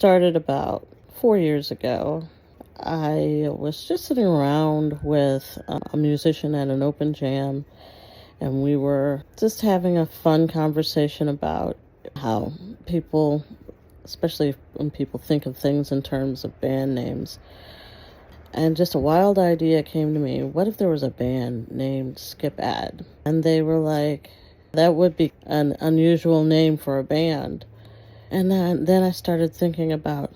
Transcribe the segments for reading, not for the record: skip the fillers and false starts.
started about 4 years ago. I was just sitting around with a musician at an open jam, and we were just having a fun conversation about how people, especially when people think of things in terms of band names, and just a wild idea came to me. What if there was a band named SkipAd? And they were like, that would be an unusual name for a band. And then I started thinking about,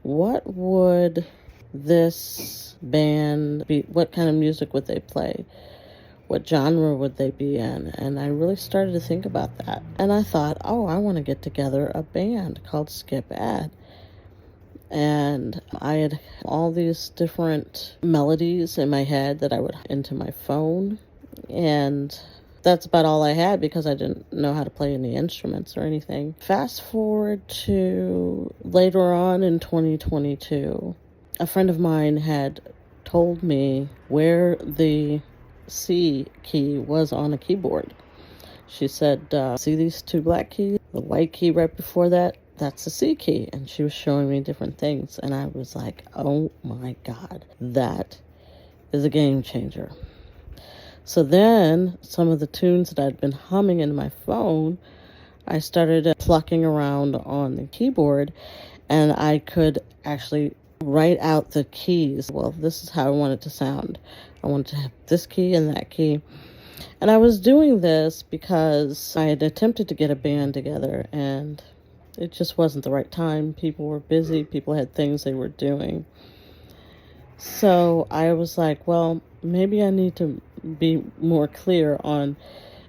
what would this band be? What kind of music would they play? What genre would they be in? And I really started to think about that. And I thought, oh, I want to get together a band called SkipAd. And I had all these different melodies in my head that I would into my phone. And that's about all I had because I didn't know how to play any instruments or anything. Fast forward to later on in 2022, a friend of mine had told me where the C key was on a keyboard. She said, see these two black keys? The white key right before that, that's the C key. And she was showing me different things. And I was like, oh my God, that is a game changer. So then some of the tunes that I'd been humming in my phone, I started plucking around on the keyboard, and I could actually write out the keys. Well, this is how I want it to sound. I wanted to have this key and that key. And I was doing this because I had attempted to get a band together, and it just wasn't the right time. People were busy. People had things they were doing. So I was like, well, maybe I need to be more clear on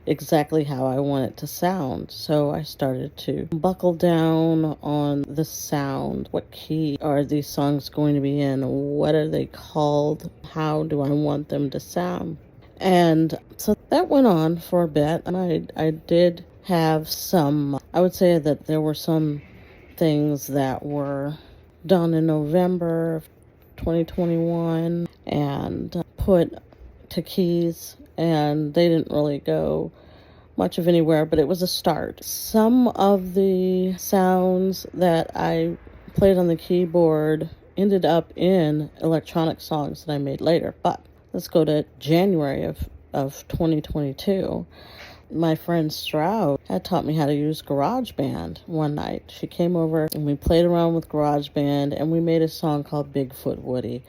exactly how I want it to sound. So I started to buckle down on the sound. What key are these songs going to be in? What are they called? How do I want them to sound? And so that went on for a bit, and I did have some, I would say that there were some things that were done in November of 2021 and put to keys, and they didn't really go much of anywhere, but it was a start. Some of the sounds that I played on the keyboard ended up in electronic songs that I made later. But let's go to January of 2022. My friend Stroud had taught me how to use GarageBand one night. She came over and we played around with GarageBand, and we made a song called Bigfoot Woody.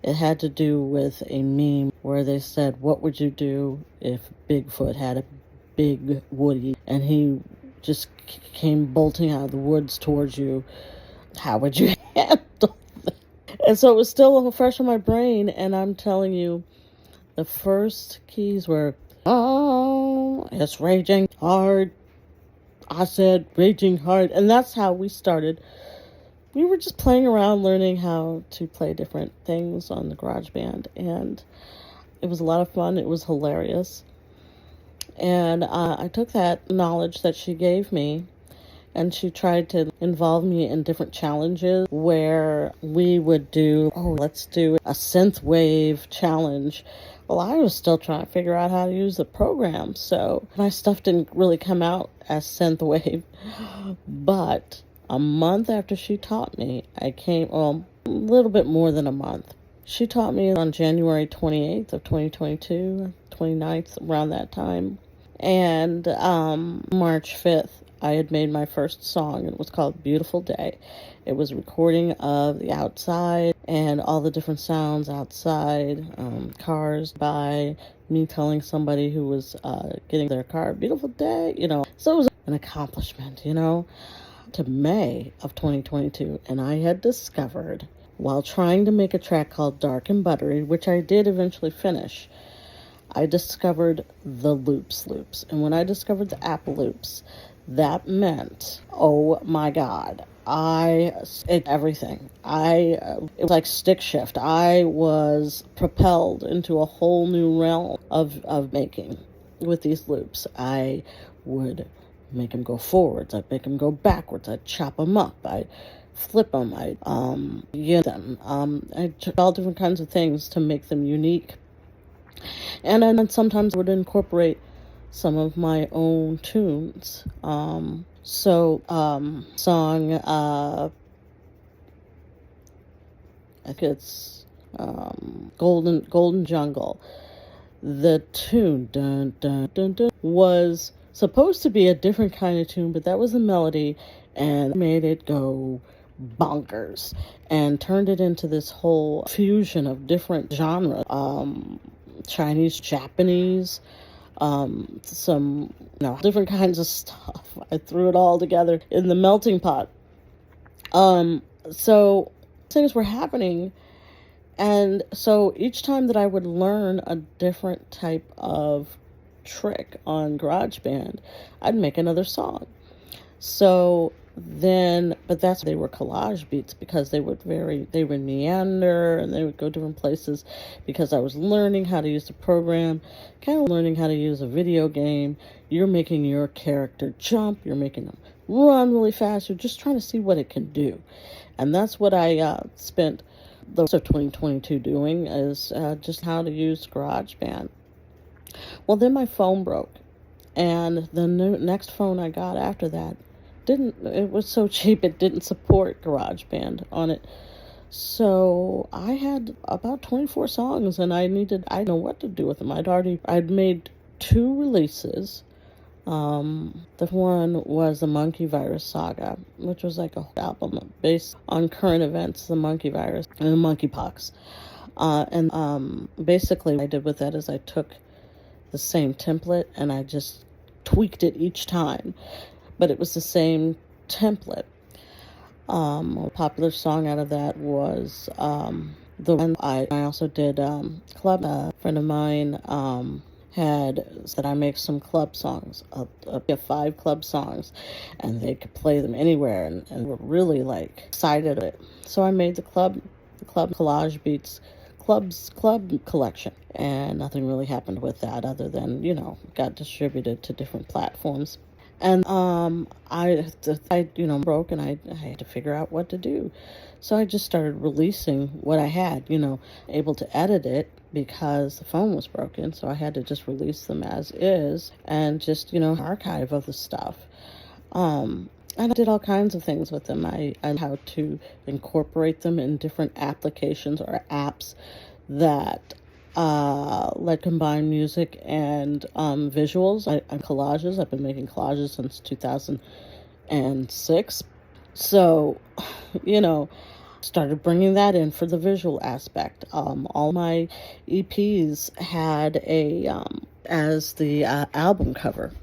It had to do with a meme where they said, what would you do if Bigfoot had a big Woody and he just came bolting out of the woods towards you? How would you handle that? And so it was still fresh in my brain, and I'm telling you, the first keys were, oh, it's raging hard. I said raging hard. And that's how we started. We were just playing around, learning how to play different things on the GarageBand, and it was a lot of fun. It was hilarious. And I took that knowledge that she gave me, and she tried to involve me in different challenges where we would do, let's do a synthwave challenge. Well, I was still trying to figure out how to use the program, so my stuff didn't really come out as synthwave. But a month after she taught me, a little bit more than a month. She taught me on January 28th of 2022, 29th, around that time. And March 5th, I had made my first song. It was called Beautiful Day. It was a recording of the outside and all the different sounds outside, cars by, me telling somebody who was getting their car, beautiful day, So it was an accomplishment, to May of 2022, and I had discovered, while trying to make a track called Dark and Buttery, which I did eventually finish, I discovered the loops. And when I discovered the Apple loops, that meant, oh my God, everything. It was like stick shift. I was propelled into a whole new realm of making with these loops. I would make them go forwards. I'd make them go backwards. I'd chop them up. I'd flip them. I'd them. I took all different kinds of things to make them unique. And then sometimes I would incorporate some of my own tunes. Song I think it's Golden Jungle. The tune dun dun dun dun was supposed to be a different kind of tune, but that was a melody and made it go bonkers and turned it into this whole fusion of different genres, Chinese, Japanese, some different kinds of stuff. I threw it all together in the melting pot. So things were happening, and so each time that I would learn a different type of trick on GarageBand, I'd make another song. So then, but they were collage beats because they would meander and they would go different places because I was learning how to use the program, kind of learning how to use a video game. You're making your character jump, you're making them run really fast, you're just trying to see what it can do. And that's what I spent the rest of 2022 doing, is just how to use GarageBand. Well, then my phone broke, and the next phone I got after that it was so cheap it didn't support GarageBand on it. So I had about 24 songs, and I didn't know what to do with them. I'd made 2 releases. The one was the Monkey Virus Saga, which was like a whole album based on current events, the monkey virus and the monkeypox. Basically what I did with that is I took the same template and I just tweaked it each time, but it was the same template. A popular song out of that was the one I also did club. A friend of mine had said I make some club songs, 5 club songs, and they could play them anywhere, and were really like excited about it. So I made the club collage beats club collection, and nothing really happened with that other than got distributed to different platforms. And I broke, and I had to figure out what to do. So I just started releasing what I had, able to edit it because the phone was broken. So I had to just release them as is and just, archive of the stuff. And I did all kinds of things with them. I how to incorporate them in different applications or apps that combine music and visuals and collages. I've been making collages since 2006. So, started bringing that in for the visual aspect. All my EPs had as the album cover.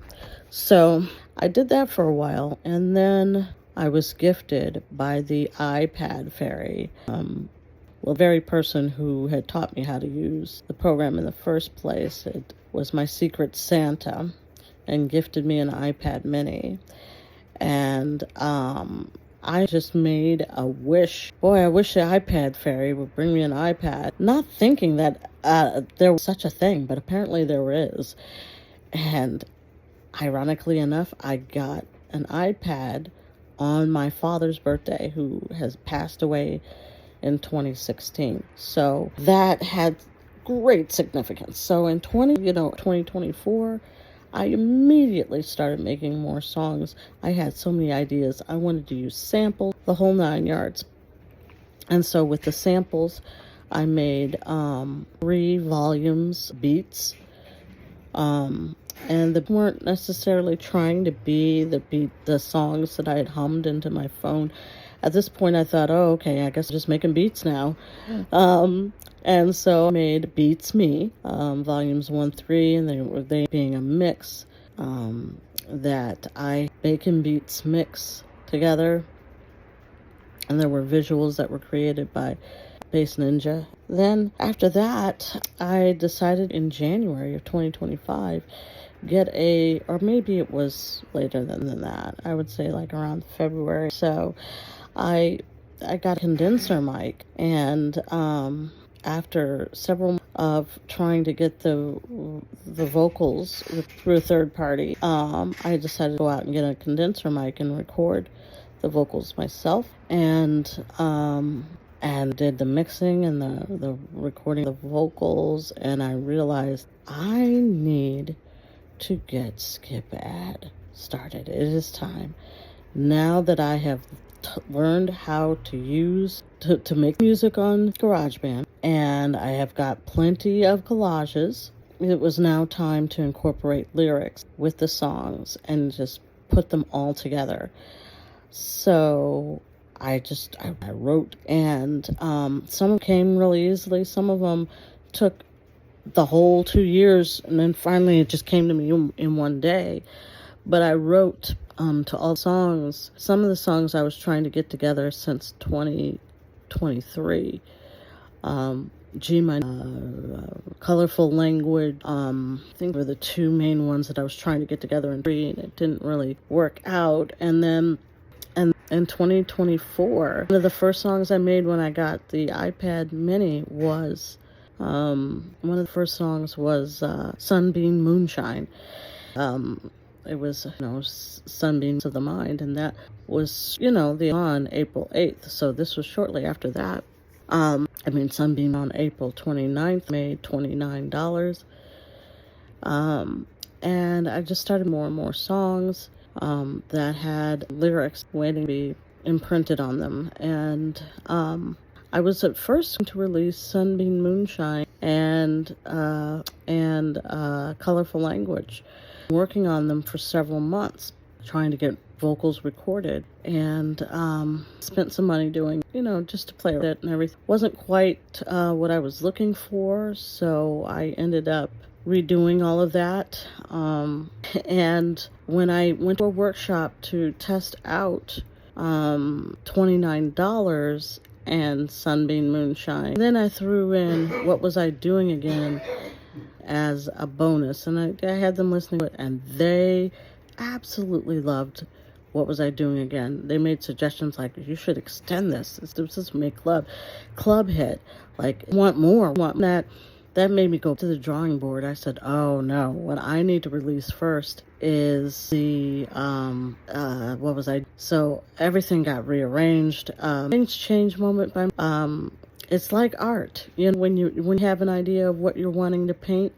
So I did that for a while, and then I was gifted by the iPad Fairy. The very person who had taught me how to use the program in the first place. It was my secret Santa, and gifted me an iPad mini. And I just made a wish. Boy, I wish the iPad Fairy would bring me an iPad. Not thinking that there was such a thing, but apparently there is. And ironically enough, I got an iPad on my father's birthday, who has passed away in 2016. So that had great significance. So in 2024, I immediately started making more songs. I had so many ideas. I wanted to use samples, the whole 9 yards. And so with the samples, I made 3 volumes beats. And they weren't necessarily trying to be the songs that I had hummed into my phone. At this point, I thought, oh, okay, I guess I'm just making beats now. And so I made Beats Me, volumes 1, 3, and they being a mix that I Bacon Beats mix together. And there were visuals that were created by Bass Ninja. Then after that, I decided in January of 2025, or maybe it was later than that. I would say like around February. So I got a condenser mic, and after several of trying to get the vocals through a third party, I decided to go out and get a condenser mic and record the vocals myself, and did the mixing and the recording of the vocals. And I realized I need to get SkipAd started. It is time. Now that I have learned how to make music on GarageBand, and I have got plenty of collages. It was now time to incorporate lyrics with the songs and just put them all together. So I wrote, and some came really easily. Some of them took the whole 2 years, and then finally it just came to me in one day. But I wrote to all songs. Some of the songs I was trying to get together since 2023. G minor, colorful language. I think were the two main ones that I was trying to get together and it didn't really work out. And then in 2024, one of the first songs I made when I got the iPad Mini was Sunbeam Moonshine. It was, Sunbeams of the Mind, and that was, on April 8th. So this was shortly after that. Sunbeam on April 29th made $29. And I just started more and more songs that had lyrics waiting to be imprinted on them. And I was at first going to release Sunbeam Moonshine and Colorful Language, working on them for several months, trying to get vocals recorded, and spent some money doing, just to play with it and everything. Wasn't quite what I was looking for, so I ended up redoing all of that. And when I went to a workshop to test out $29 and Sunbeam Moonshine, then I threw in What Was I Doing Again as a bonus, and I had them listening to it, and they absolutely loved What Was I Doing Again. They made suggestions like, you should extend this. This is Make Club hit. Like, want more, want that. That made me go to the drawing board. I said, oh no, what I need to release first is the, so everything got rearranged. Things change moment by, it's like art. When you have an idea of what you're wanting to paint,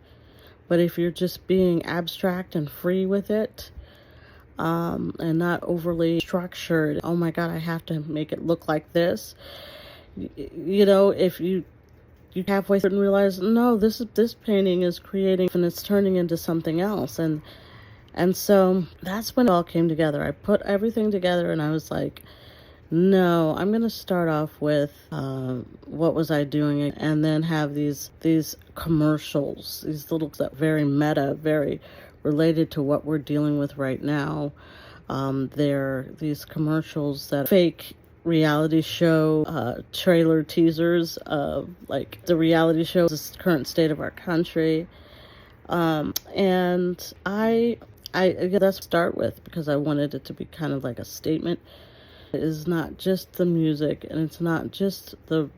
but if you're just being abstract and free with it, and not overly structured, oh my God, I have to make it look like this. If you halfway through and realize, no, this painting is creating and it's turning into something else. And so that's when it all came together. I put everything together and I was like, no, I'm going to start off with What Was I Doing, and then have these commercials, these little, very meta, very related to what we're dealing with right now. They're these commercials that fake reality show trailer teasers of like the reality shows, the current state of our country. And I that's start with, because I wanted it to be kind of like a statement. It is not just the music, and it's not just the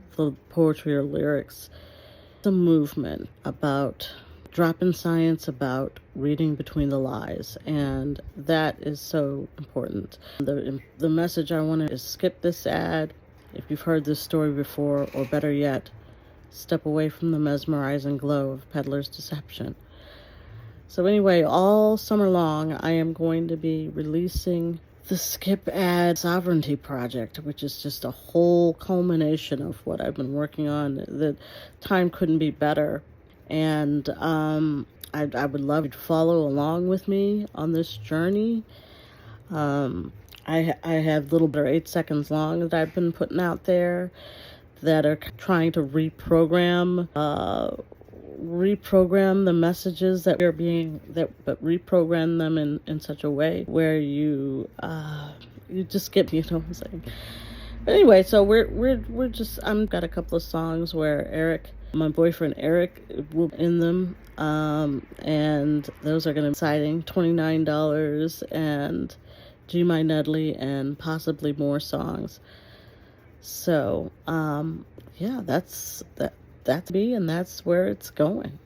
poetry or lyrics. It's a movement about droppin' science, about reading between the lies, and that is so important. The message I wanted is skip this ad if you've heard this story before, or better yet, step away from the mesmerizing glow of peddler's deception. So anyway, all summer long, I am going to be releasing the SkipAd Sovereignty Project, which is just a whole culmination of what I've been working on. The time couldn't be better. And I would love you to follow along with me on this journey. I have little bit 8 seconds long that I've been putting out there that are trying to reprogram the messages that we're but reprogram them in such a way where you just get, what I'm saying. But anyway, so we're just, I've got a couple of songs where my boyfriend Eric will in them, and those are going to be exciting. $29 and G My Nuddly and possibly more songs. So yeah, that's me, and that's where it's going.